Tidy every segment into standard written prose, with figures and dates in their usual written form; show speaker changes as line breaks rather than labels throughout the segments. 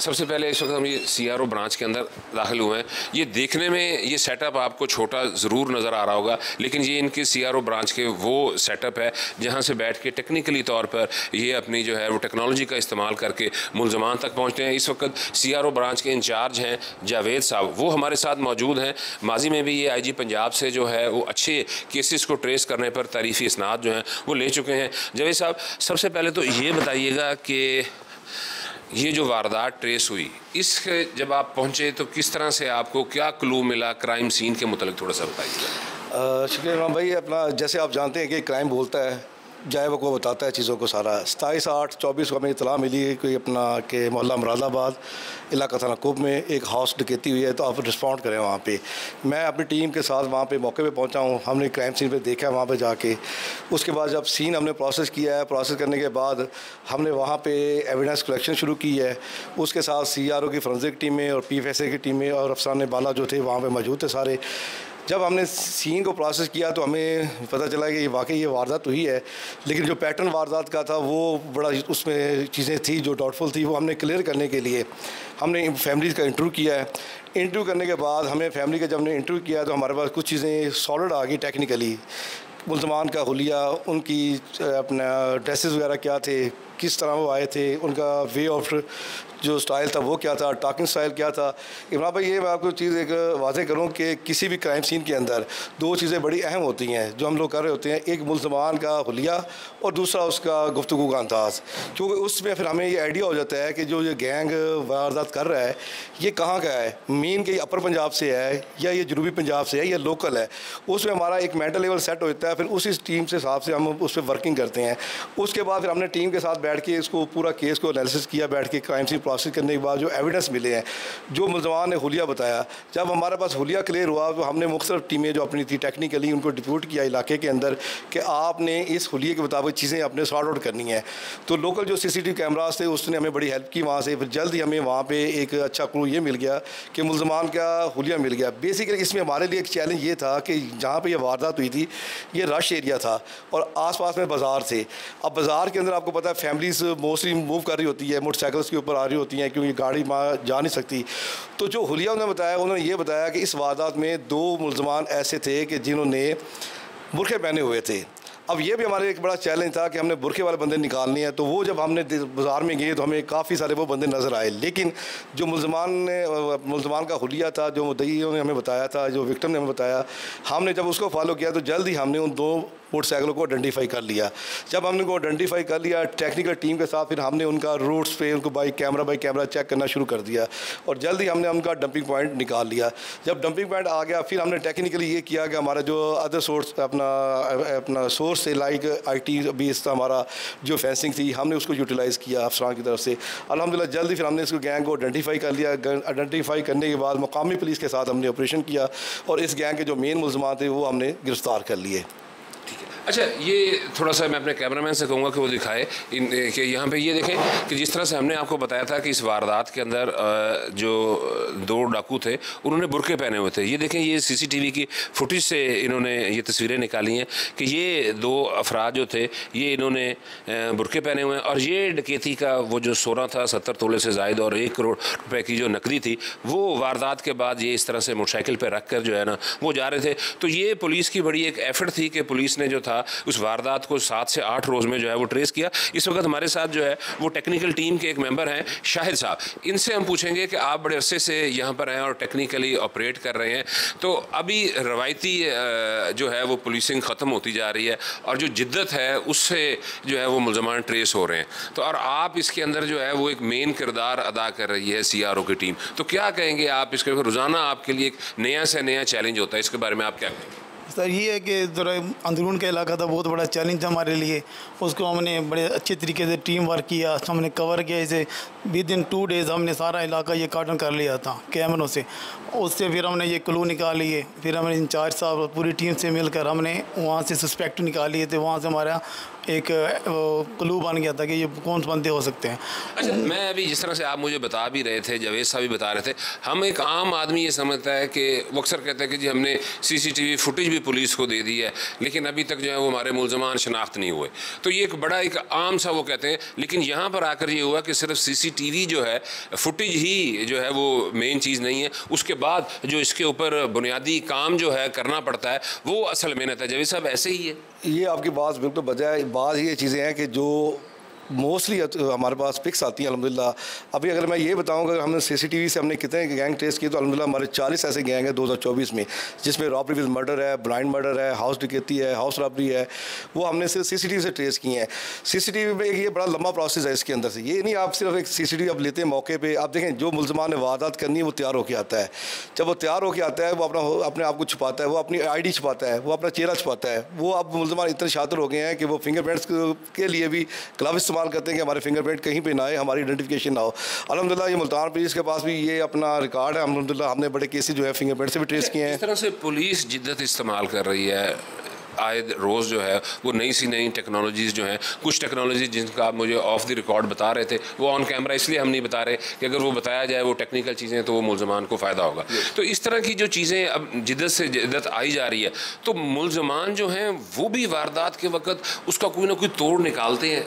सबसे पहले इस वक्त हम ये सीआरओ ब्रांच के अंदर दाखिल हुए हैं। ये देखने में ये सेटअप आपको छोटा ज़रूर नज़र आ रहा होगा, लेकिन ये इनके सीआरओ ब्रांच के वो सेटअप है जहाँ से बैठ के टेक्निकली तौर पर ये अपनी जो है वो टेक्नोलॉजी का इस्तेमाल करके मुलजमान तक पहुँचते हैं। इस वक्त सीआरओ ब्रांच के इंचार्ज हैं जावेद साहब, वो हमारे साथ मौजूद हैं। माजी में भी ये आईजी पंजाब से जो है वो अच्छे केसेस को ट्रेस करने पर तारीफ़ी इसनाद जो हैं वो ले चुके हैं। जावेद साहब, सबसे पहले तो ये बताइएगा कि ये जो वारदात ट्रेस हुई, इस जब आप पहुंचे तो किस तरह से आपको क्या क्लू मिला क्राइम सीन के मुतालिक, थोड़ा सा बताइए।
शुक्रिया इमाम भाई। अपना जैसे आप जानते हैं कि क्राइम बोलता है, जाए वो बताता है चीज़ों को सारा। 27/8/24 को हमें इतला मिली है कोई अपना के मोहल्ला मुरादाबाद इलाका थाना कुब में एक हाउस डकैती हुई है, तो आप रिस्पॉन्ड करें वहाँ पे। मैं अपनी टीम के साथ वहाँ पे मौके पे पहुँचा हूँ। हमने क्राइम सीन पे देखा वहाँ पे जाके। उसके बाद जब सीन हमने प्रोसेस किया है, प्रोसेस करने के बाद हमने वहाँ पे एविडेंस कलेक्शन शुरू की है। उसके साथ CRO की फोरेंसिक टीमें और PFSA की टीमें और अफसरान बाला जो थे वहाँ पर मौजूद थे सारे। जब हमने सीन को प्रोसेस किया तो हमें पता चला कि वाकई ये वारदात हुई है, लेकिन जो पैटर्न वारदात का था वो बड़ा उसमें चीज़ें थी जो डाउटफुल थी। वो हमने क्लियर करने के लिए हमने फैमिलीज़ का इंटरव्यू किया है। इंटरव्यू करने के बाद हमें फैमिली का जब हमने इंटरव्यू किया तो हमारे पास कुछ चीज़ें सॉलिड आ गई टेक्निकली। मुल्ज़मान का हुलिया, उनकी अपना ड्रेसेस वगैरह क्या थे, किस तरह वो आए थे, उनका वे ऑफ जो स्टाइल था वो क्या था, टॉकिंग स्टाइल क्या था। इमरान भाई, ये मैं आपको चीज़ एक वाज़े करूँ कि किसी भी क्राइम सीन के अंदर दो चीज़ें बड़ी अहम होती हैं जो हम लोग कर रहे होते हैं। एक मुल्ज़मान का हुलिया और दूसरा उसका गुफ्तगू का अंदाज़, क्योंकि उसमें फिर हमें ये आइडिया हो जाता है कि जो ये गैंग वारदात कर रहा है ये कहाँ का है, मेन के अपर पंजाब से है या ये जनूबी पंजाब से है या लोकल है। उसमें हमारा एक मेंटल लेवल सेट होता है। फिर उसी टीम से हिसाब से हम उस पर वर्किंग करते हैं। उसके बाद फिर हमने टीम के साथ बैठ के इसको पूरा केस को एनालिसिस किया, बैठ के क्राइम सीन प्रोसेस करने के बाद जो एविडेंस मिले हैं, जो मुल्ज़मान ने हुलिया बताया, जब हमारे पास हुलिया क्लियर हुआ तो हमने मुख्तलिफ टीमें जो अपनी थी टेक्निकली उनको डिप्यूट किया इलाके के अंदर कि आपने इस हुलिये के मुताबिक चीज़ें अपने सॉर्ट आउट करनी है। तो लोकल जो CCTV कैमराज थे उसने हमें बड़ी हेल्प की वहाँ से। फिर जल्द ही हमें वहाँ पे एक अच्छा क्लू ये मिल गया कि मुल्ज़मान का हुलिया मिल गया। बेसिकली इसमें हमारे लिए एक चैलेंज ये था कि जहाँ पे ये वारदात हुई थी ये रश एरिया था और आसपास में बाज़ार थे। अब बाज़ार के अंदर आपको पता है फैमिलीज़ मोस्टली मूव कर रही होती है, मोटरसाइकिल्स के ऊपर आ रही होती हैं क्योंकि गाड़ी जा नहीं सकती। तो जो हुलिया उन्होंने बताया, उन्होंने ये बताया कि इस वारदात में 2 मुल्ज़मान ऐसे थे कि जिन्होंने बुरखे पहने हुए थे। अब ये भी हमारे एक बड़ा चैलेंज था कि हमने बुरखे वाले बंदे निकालने हैं। तो वो जब हमने बाज़ार में गए तो हमें काफ़ी सारे वो बंदे नज़र आए, लेकिन जो मुल्ज़मान का हुलिया था, जो मुद्दईयों ने हमें बताया था, जो विक्टिम ने हमें बताया, हमने जब उसको फॉलो किया तो जल्द ही हमने उन 2 मोटरसाइकिलों को आइडेंटिफाई कर लिया। जब हमने उनको आइडेंटिफाई कर लिया टेक्निकल टीम के साथ, फिर हमने उनका रूट्स पे उनको बाई कैमरा चेक करना शुरू कर दिया और जल्द ही हमने उनका डंपिंग पॉइंट निकाल लिया। जब डंपिंग पॉइंट आ गया फिर हमने टेक्निकली ये किया कि हमारा जो अदर सोर्स अपना सोर्स से लाइक IT बेस था हमारा, जो फेंसिंग थी हमने उसको यूटिलाइज़ किया अफसरान की तरफ से। अल्हम्दुलिल्लाह जल्दी फिर हमने इसको गैंग को आइडेंटिफाई कर लिया। आइडेंटिफाई करने के बाद मुकामी पुलिस के साथ हमने ऑपरेशन किया और इस गैंग के जो मेन मुल्ज़मान थे वो हमने गिरफ़्तार कर लिए।
अच्छा, ये थोड़ा सा मैं अपने कैमरामैन से कहूँगा कि वो दिखाए कि यहाँ पे ये देखें कि जिस तरह से हमने आपको बताया था कि इस वारदात के अंदर जो 2 डाकू थे उन्होंने बुरके पहने हुए थे। ये देखें, ये CCTV की फुटेज से इन्होंने ये तस्वीरें निकाली हैं कि ये 2 अफराद जो थे ये इन्होंने बुरके पहने हुए हैं और ये डकैती का वो जो सोना था 70 तोले से ज़ायद और 1 करोड़ रुपए की जो नकदी थी वो वारदात के बाद ये इस तरह से मोटरसाइकिल पर रख कर जो है ना वो जा रहे थे। तो ये पुलिस की बड़ी एक एफर्ट थी कि पुलिस ने जो था उस वारदात को 7 से 8 रोज़ में जो है वो ट्रेस किया। इस वक्त हमारे साथ जो है वो टेक्निकल टीम के एक मेंबर हैं शाहिद साहब। इनसे हम पूछेंगे कि आप बड़े अरसे से यहाँ पर हैं और टेक्निकली ऑपरेट कर रहे हैं, तो अभी रवायती जो है वो पुलिसिंग ख़त्म होती जा रही है और जो जिद्दत है उससे जो है वो मुल्ज़मान ट्रेस हो रहे हैं, तो और आप इसके अंदर जो है वो एक मेन किरदार अदा कर रही है CRO की टीम, तो क्या कहेंगे आप इसके? रोज़ाना आपके लिए एक नया से नया चैलेंज होता है, इसके बारे में आप क्या कहेंगे?
सर ये है कि ज़रा अंदरून का इलाका था, बहुत बड़ा चैलेंज था हमारे लिए। उसको हमने बड़े अच्छे तरीके से टीम वर्क किया, हमने कवर किया। इसे विदिन 2 डेज़ हमने सारा इलाका ये कार्टन कर लिया था कैमरों से। उससे फिर हमने ये क्लू निकालिए, फिर हमने इंचार्ज साहब पूरी टीम से मिलकर हमने वहाँ से सस्पेक्ट निकालिए थे। वहाँ से हमारा एक क्लू बन गया था कि ये कौन से बंदे हो सकते हैं।
अच्छा, मैं अभी जिस तरह से आप मुझे बता भी रहे थे, जावेद साहब भी बता रहे थे, हम एक आम आदमी ये समझता है कि वो अक्सर कहते हैं कि जी हमने CCTV फुटेज भी पुलिस को दे दी है, लेकिन अभी तक जो है वो हमारे मुलजमान शनाख्त नहीं हुए। तो ये एक बड़ा एक आम सा वो कहते हैं, लेकिन यहाँ पर आकर ये हुआ कि सिर्फ CCTV जो है फुटेज ही जो है वो मेन चीज़ नहीं है, उसके बाद जो इसके ऊपर बुनियादी काम जो है करना पड़ता है वो असल मेहनत है। जावेद साहब ऐसे ही है?
ये आपकी बात बिल्कुल बजाय, बात ये चीज़ें हैं कि जो मोस्टली हमारे पास पिक्स आती हैं अल्हम्दुलिल्लाह। अभी अगर मैं ये बताऊं कि हमने CCTV से हमने कितने गैंग ट्रेस किए, तो अल्हम्दुलिल्लाह हमारे 40 ऐसे गैंग हैं 2024 में, जिसमें रॉबरी विद मर्डर है, ब्लाइंड मर्डर है, हाउस डकैती है, हाउस रॉबरी है, वो हमने सिर्फ CCTV से ट्रेस किए हैं। CCTV में ये बड़ा लंबा प्रोसेस है इसके अंदर से, ये नहीं आप सिर्फ एक CCTV आप लेते हैं मौके पर। आप देखें जो मुलजमान ने वारदात करनी है वो तैयार होकर आता है, जब वो तैयार होकर आता है वो अपने आप को छुपाता है, वो अपनी ID छुपाता है, वो अपना चेहरा छुपाता है। वो अब मुलजमान इतने शातिर हो गए हैं कि वो फिंगरप्रिंट्स के लिए भी ग्लव इस्तेमाल करते हैं कि हमारे फिंगरप्रिंट कहीं पे ना आए, हमारी आइडेंटिफिकेशन ना हो। अल्हम्दुलिल्लाह ये मुल्तान पुलिस के पास भी ये अपना रिकॉर्ड है। अल्हम्दुलिल्लाह हमने बड़े केसेस जो है फिंगरप्रिंट से भी ट्रेस किए हैं।
इस तरह से पुलिस जिद्दत इस्तेमाल कर रही है आए रोज़ जो है वो नई सी नई टेक्नोलॉजीज़ जो हैं, कुछ टेक्नोलॉजी जिनका आप मुझे ऑफ द रिकॉर्ड बता रहे थे वो ऑन कैमरा इसलिए हम नहीं बता रहे कि अगर वो बताया जाए वो टेक्निकल चीज़ें तो वो मुलजमान को फ़ायदा होगा। तो इस तरह की जो चीज़ें अब जिद्दत से जिद्दत आई जा रही है, तो मुलजमान जो हैं वो भी वारदात के वक्त उसका कोई ना कोई तोड़ निकालते हैं।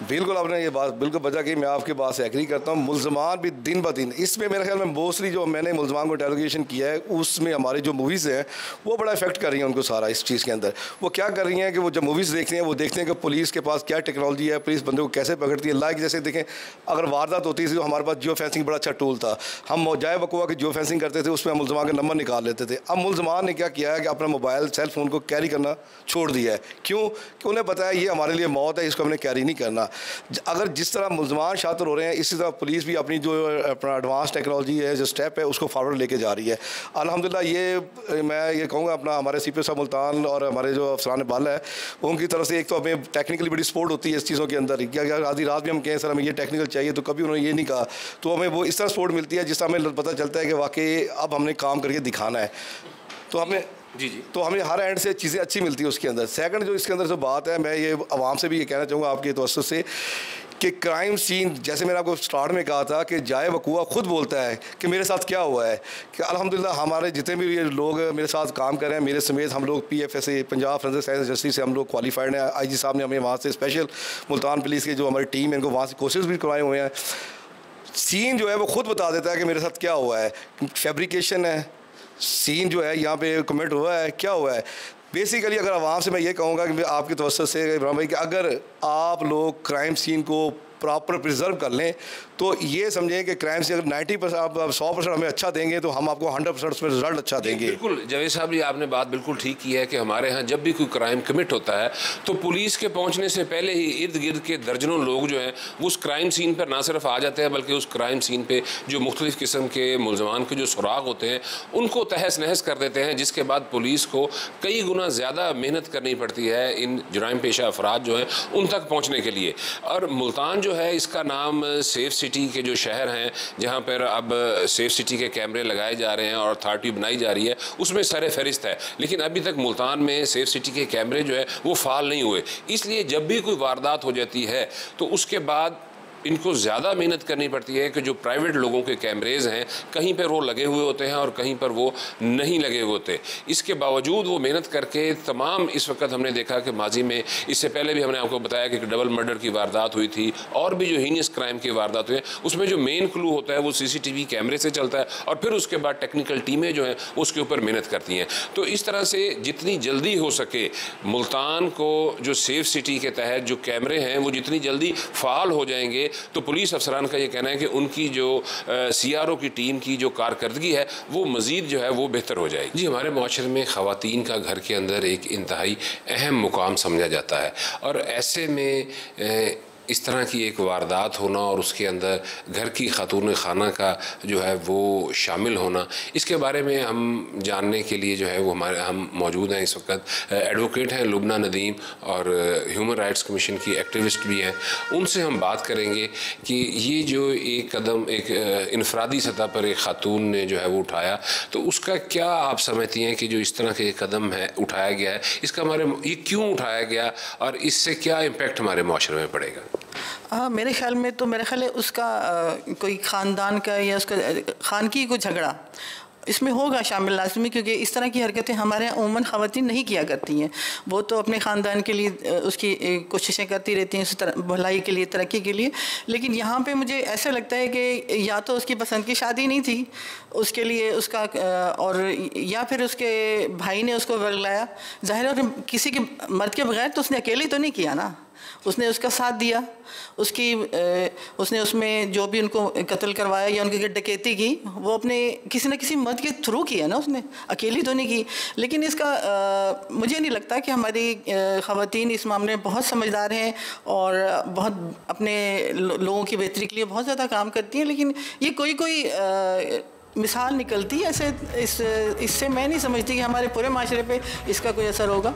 बिल्कुल आपने ये बात बिल्कुल बजा की, मैं आपकी बात से एग्री करता हूँ। मुलजमान भी दिन ब दिन इसमें मेरे ख्याल में मोस्टली जो मैंने मुलजमान को इंटेरोगेशन किया है उसमें हमारी जो मूवीज़ हैं वो बड़ा इफेक्ट कर रही हैं उनको सारा इस चीज़ के अंदर। वो क्या कर रही हैं कि वो जब मूवीज़ देखते हैं वो देखते हैं कि पुलिस के पास क्या टेक्नोलॉजी है, पुलिस बंदे को कैसे पकड़ती है। लाइक जैसे देखें अगर वारदात होती थी तो हमारे पास जियो फेंसिंग बड़ा अच्छा टूल था, हम जाए बकुआ की जियो फेंसिंग करते थे, उसमें मुलजमान के नंबर निकाल लेते थे। अब मुलजमान ने क्या किया है कि अपना मोबाइल सेल फ़ोन को कैरी करना छोड़ दिया है। क्यों? कि उन्हें पता है ये हमारे लिए मौत है, इसको हमने कैरी नहीं करना। अगर जिस तरह मुलजमान शातिर हो रहे हैं इसी तरह पुलिस भी अपनी जो अपना एडवांस टेक्नोलॉजी है, जो स्टेप है, उसको फॉरवर्ड लेके जा रही है। अल्हम्दुलिल्लाह ये मैं ये कहूँगा अपना हमारे CPO साहब मुल्तान और हमारे जो अफसरान बाल है उनकी तरफ से एक तो हमें टेक्निकली बड़ी सपोर्ट होती है इस चीज़ों के अंदर। क्या आधी रात भी हम कहें सर हमें ये टेक्निकल चाहिए तो कभी उन्होंने ये नहीं कहा, तो हमें वो इस तरह सपोर्ट मिलती है जिससे हमें पता चलता है कि वाकई अब हमने काम करके दिखाना है। तो हमें तो हमें हर एंड से चीज़ें अच्छी मिलती है उसके अंदर। सेकंड जो इसके अंदर जो बात है, मैं ये आवाम से भी ये कहना चाहूँगा आपके तवज्जो से कि क्राइम सीन, जैसे मैंने आपको स्टार्ट में कहा था कि जाए वकूआ खुद बोलता है कि मेरे साथ क्या हुआ है। कि अल्हम्दुलिल्लाह हमारे जितने भी ये लोग मेरे साथ काम कर रहे हैं, मेरे समेत हम लोग PFSA Punjab forensic science justice से हम लोग क्वालिफाइड हैं। IG साहब ने हमें वहाँ से स्पेशल मुल्तान पुलिस की जो हमारी टीम है इनको वहाँ से कोर्सेज भी करवाए हुए हैं। सीन जो है वो खुद बता देता है कि मेरे साथ क्या हुआ है। फैब्रिकेशन है, सीन जो है यहाँ पे कमिट हुआ है, क्या हुआ है। बेसिकली अगर आवाम से मैं ये कहूँगा कि आपकी तवज्जो से इब्राहिम भाई कि अगर आप लोग क्राइम सीन को प्रॉपर प्रिजर्व कर लें तो ये समझें कि क्राइम से अगर 90% आप 100% हमें अच्छा देंगे तो हम आपको 100% उसमें रिजल्ट अच्छा देंगे।
बिल्कुल जावेद साहब जी आपने बात बिल्कुल ठीक की है कि हमारे यहाँ जब भी कोई क्राइम कमिट होता है तो पुलिस के पहुँचने से पहले ही इर्द गिर्द के दर्जनों लोग जो हैं वो उस क्राइम सीन पर ना सिर्फ आ जाते हैं बल्कि उस क्राइम सीन पर जो मुख्तलिफ़ किस्म के मुलजमान के जो सुराग होते हैं उनको तहस नहस कर देते हैं, जिसके बाद पुलिस को कई गुना ज़्यादा मेहनत करनी पड़ती है इन जुराइम पेशा अफराद जो हैं उन तक पहुँचने के लिए। और मुल्तान जो है इसका नाम सेफ़ सिटी के जो शहर हैं जहाँ पर अब सेफ़ सिटी के कैमरे लगाए जा रहे हैं और अथॉरिटी बनाई जा रही है उसमें सर फहरिस्त है, लेकिन अभी तक मुल्तान में सेफ़ सिटी के कैमरे जो है वो फ़ाल नहीं हुए। इसलिए जब भी कोई वारदात हो जाती है तो उसके बाद इनको ज़्यादा मेहनत करनी पड़ती है कि जो प्राइवेट लोगों के कैमरेज़ हैं कहीं पर वो लगे हुए होते हैं और कहीं पर वो नहीं लगे हुए होते। इसके बावजूद वो मेहनत करके तमाम इस वक्त हमने देखा कि माजी में इससे पहले भी हमने आपको बताया कि डबल मर्डर की वारदात हुई थी और भी जो हीनियस क्राइम की वारदात हुई है उसमें जो मेन क्लू होता है वो CCTV कैमरे से चलता है और फिर उसके बाद टेक्निकल टीमें जो हैं उसके ऊपर मेहनत करती हैं। तो इस तरह से जितनी जल्दी हो सके मुल्तान को जो सेफ़ सिटी के तहत जो कैमरे हैं वो जितनी जल्दी फ़ाल हो जाएंगे तो पुलिस अफसरान का ये कहना है कि उनकी जो CRO की टीम की जो कारकर्दगी है वो मज़ीद जो है वो बेहतर हो जाएगी। जी हमारे माशरे में ख़वातीन का घर के अंदर एक इंतहाई अहम मुकाम समझा जाता है और ऐसे में इस तरह की एक वारदात होना और उसके अंदर घर की खातून खाना का जो है वो शामिल होना, इसके बारे में हम जानने के लिए जो है वो हम मौजूद हैं इस वक्त। एडवोकेट हैं लुबना नदीम और ह्यूमन राइट्स कमीशन की एक्टिविस्ट भी हैं। उनसे हम बात करेंगे कि ये जो एक कदम एक इनफरादी सतह पर एक खातून ने जो है वो उठाया तो उसका क्या आप समझती हैं कि जो इस तरह के कदम है उठाया गया है इसका हमारे ये क्यों उठाया गया और इससे क्या इम्पेक्ट हमारे माशरे में पड़ेगा?
मेरे ख्याल में तो मेरा ख्याल है उसका कोई ख़ानदान का या उसका खानकी कोई झगड़ा इसमें होगा शामिल लाजमी, क्योंकि इस तरह की हरकतें हमारे यहाँ उम्मन ख़वातीन नहीं किया करती हैं। वो तो अपने ख़ानदान के लिए उसकी कोशिशें करती रहती हैं, उस भलाई के लिए, तरक्की के लिए। लेकिन यहाँ पे मुझे ऐसा लगता है कि या तो उसकी पसंद की शादी नहीं थी उसके लिए उसका, और या फिर उसके भाई ने उसको बरगलाया। ज़ाहिर है किसी के मर्द के बगैर तो उसने अकेले तो नहीं किया ना, उसने उसका साथ दिया, उसने उसमें जो भी उनको कत्ल करवाया या उनकी डकैती की वो अपने किसी न किसी मर्द के थ्रू किया ना, उसने अकेली तो नहीं की। लेकिन इसका मुझे नहीं लगता कि हमारी ख़वातीन इस मामले में बहुत समझदार हैं और बहुत अपने लोगों की बेहतरी के लिए बहुत ज़्यादा काम करती हैं। लेकिन ये कोई मिसाल निकलती है ऐसे, इससे मैं नहीं समझती कि हमारे पूरे माशरे पे इसका कोई असर होगा।